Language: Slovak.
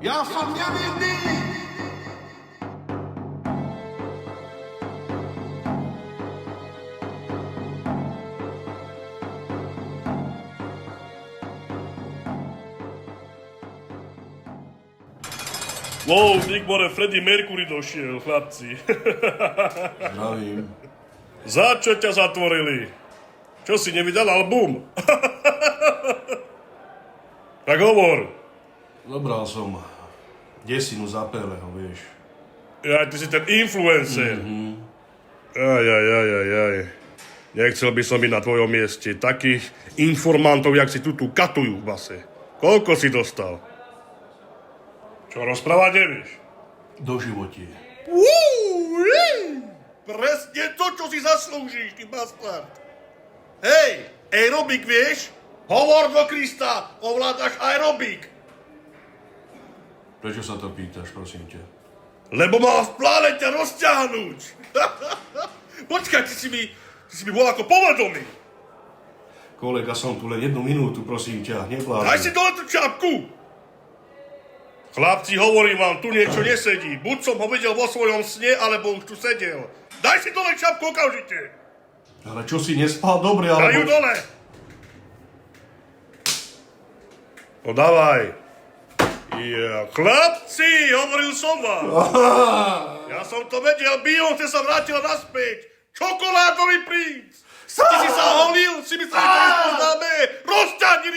Ja som nevinný! Wow, Digmore, Freddie Mercury došiel, chlapci. Zdravím. Za čo ťa zatvorili? Čo si nevydal album? Tak hovor. Zobral som desinu z Apeleho, vieš. Ja, ty si ten influencer. Aj. Nechcel by som byť na tvojom mieste. Takých informantov, jak si tu katujú v base. Koľko si dostal? Čo rozprávať nevieš? Do životie. Presne to, čo si zaslúžiš, ty bastard. Hej, aerobik vieš? Hovor do Krista, ovládaš aerobik. Prečo sa to pýtaš, prosím ťa? Lebo mám v pláne ťa rozťahnuť. Počkaj, ty si mi bol ako povedomý. Kolega, som tu len 1 minútu, prosím ťa, neblázni. Daj si dole tú čapku. Chlapci, hovorím vám, tu niečo nesedí. Buď som ho videl vo svojom sne, alebo už tu sedel. Daj si dole čapku okamžite. Ale čo si nespal dobre, alebo... Daj ju dole. No dávaj. Ja, chlapci, hovoril som vám. Ja som to vedel, Beyoncé sa vrátila naspäť. Čokoládový princ. Ty si sa holil, si myslel, že to je poznáme. Rozťahni